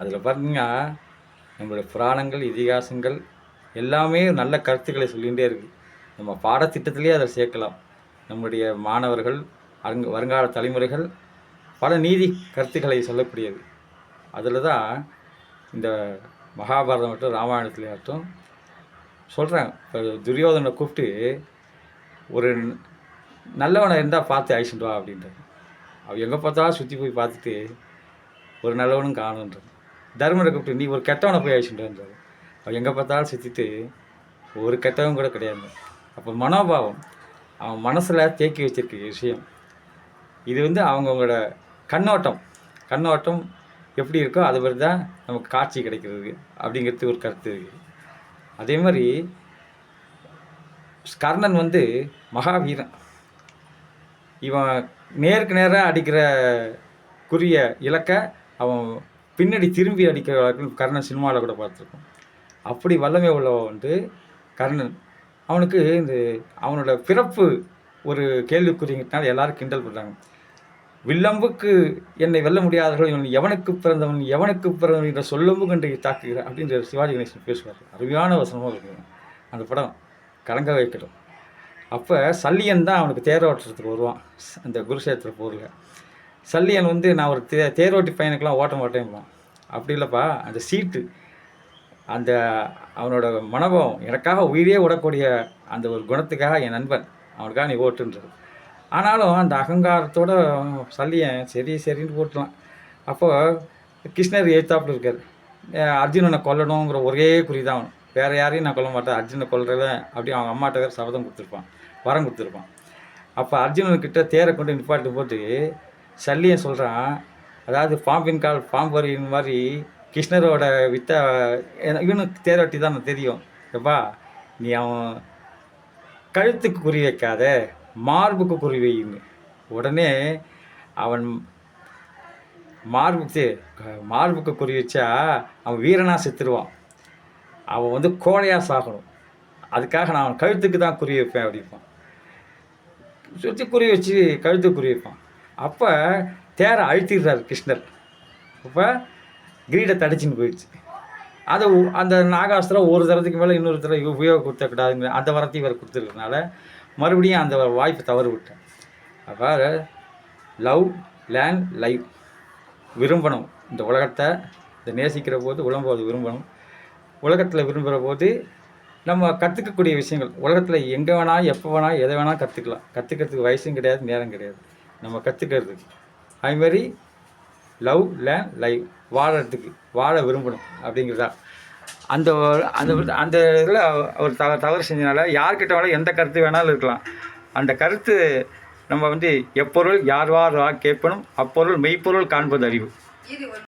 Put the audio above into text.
அதில் பார்த்தீங்கன்னா நம்மளுடைய புராணங்கள் இதிகாசங்கள் எல்லாமே நல்ல கருத்துக்களை சொல்லிகிட்டே இருக்குது. நம்ம பாடத்திட்டத்திலே அதை சேர்க்கலாம். நம்முடைய மாணவர்கள் வருங்கால தலைமுறைகள் பல நீதி கருத்துக்களை சொல்லக்கூடியது. அதில் தான் இந்த மகாபாரதம் மட்டும் ராமாயணத்துலையாகட்டும் சொல்கிறாங்க. இப்போ துரியோதனை கூப்பிட்டு ஒரு நல்லவனை இருந்தால் பார்த்து அழிச்சுட்டு வா அப்படின்றார். அவன் எங்கே பார்த்தாலும் சுற்றி போய் பார்த்துட்டு ஒரு நல்லவனும் காணுன்றார். தர்மரை கூப்பிட்டு நீ ஒரு கெட்டவனை போய் அழிச்சுட்டு வந்தார். அவன் எங்கே பார்த்தாலும் சுற்றிட்டு ஒரு கெட்டவன் கூட கிடையாது. அப்போ மனோபாவம் அவன் மனசில் தேக்கி வச்சிருக்க விஷயம் இது அவங்கவுங்களோட கண்ணோட்டம் எப்படி இருக்கோ அது மாதிரி தான் நமக்கு காட்சி கிடைக்கிறது அப்படிங்கிறது ஒரு கருத்து இருக்குது. அதே மாதிரி கர்ணன் மகாவீரன். இவன் நேருக்கு நேராக அடிக்கிற குறிய இலக்க அவன் பின்னாடி திரும்பி அடிக்கிற கர்ணன் சினிமாவில் கூட பார்த்துருக்கோம். அப்படி வல்லமை உள்ளவன் கர்ணன். அவனுக்கு அவனோட பிறப்பு ஒரு கேள்விக்குறிங்கிறதுனால எல்லாரும் கிண்டல் பண்ணுறாங்க. வில்லம்புக்கு என்னை வெல்ல முடியாதவர்கள் இவன் எவனுக்கு பிறந்தவன் என்ற சொல்லம்பு கண்டு தாக்குகிறார் அப்படின்ற சிவாஜி கணேசன் பேசுவார். அருமையான வசனமாக இருக்கும் அந்த படம், கலங்க வைக்கணும். அப்போ சல்லியன் தான் அவனுக்கு தேரோட்டத்துக்கு வருவான். அந்த குருஷேத்திர போரில் சல்லியன் நான் ஒரு தேரோட்டி பையனுக்கெல்லாம் ஓட்ட மாட்டேன். அப்படி இல்லைப்பா, அந்த சீட்டு அந்த அவனோட மனோபாவம் எனக்காக உயிரே விடக்கூடிய அந்த ஒரு குணத்துக்காக என் நண்பன் அவனுக்காக நீ ஓட்டுன்றது. ஆனாலும் அந்த அகங்காரத்தோட சல்லியன் சரின்னு போட்டுலாம். அப்போது கிருஷ்ணர் எழுத்தாப்பில் இருக்கார். அர்ஜுனனை கொல்லணுங்கிற ஒரே குறி தான் அவன். வேறு யாரையும் நான் கொல்ல மாட்டேன், அர்ஜுனை கொல்றத அப்படி அவங்க அம்மாட்ட வேறு சபதம் கொடுத்துருப்பான், வரம் கொடுத்துருப்பான். அப்போ அர்ஜுனன்கிட்ட தேரை கொண்டு நிப்பாட்டு போட்டு சல்லியன் சொல்கிறான், அதாவது பாம்பின் கால் பாம்பரின் மாதிரி கிருஷ்ணரோட வித்தை இவனுக்கு தேரோட்டி தான் தெரியும். எப்பா நீ அவன் கழுத்துக்கு குறி வைக்காத, மார்புக்கு குறி வைன்னு. உடனே அவன் மார்புக்கு குறி வச்சா அவன் வீரனாக செத்துருவான். அவன் கோழையாக சாகணும். அதுக்காக நான் அவன் கழுத்துக்கு தான் குறி வைப்பேன் அப்படிப்பான். சுற்றி குறி வச்சு கழுத்துக்கு குறி வைப்பான். அப்போ தேரை அழுத்திடுறாரு கிருஷ்ணர். அப்போ கிரீடத்தை அடிச்சுன்னு போயிடுச்சு. அதை அந்த நாகாஸ்திரம் ஒரு தரத்துக்கு மேலே இன்னொரு தடவை உபயோகப்படுத்தக்கூடாதுங்கிற அந்த வரத்தையும் இவர் கொடுத்துருக்கனால மறுபடியும் அந்த வாய்ப்பை தவறு விட்டேன். அப்போ லவ் லேண்ட் லைவ் விரும்பணும். இந்த உலகத்தை நேசிக்கிற போது உலம்போது விரும்பணும். உலகத்தில் விரும்புகிற போது நம்ம கற்றுக்கக்கூடிய விஷயங்கள் உலகத்தில் எங்கே வேணால் எப்போ வேணால் எதை வேணால் கற்றுக்கலாம். கற்றுக்கிறதுக்கு வயசும் கிடையாது, நேரம் கிடையாது. நம்ம கற்றுக்கிறதுக்கு அதுமாரி லவ் லேண்ட் லைவ் வாழ விரும்பணும் அப்படிங்கிறதா. அந்த அந்த அந்த இதில் அவர் தவறு செஞ்சனால யார்கிட்ட வேணாலும் எந்த கருத்து வேணாலும் இருக்கலாம். அந்த கருத்து நம்ம எப்பொருள் யார் கேட்பனும் அப்பொருள் மெய்ப்பொருள் காண்பது அறிவு.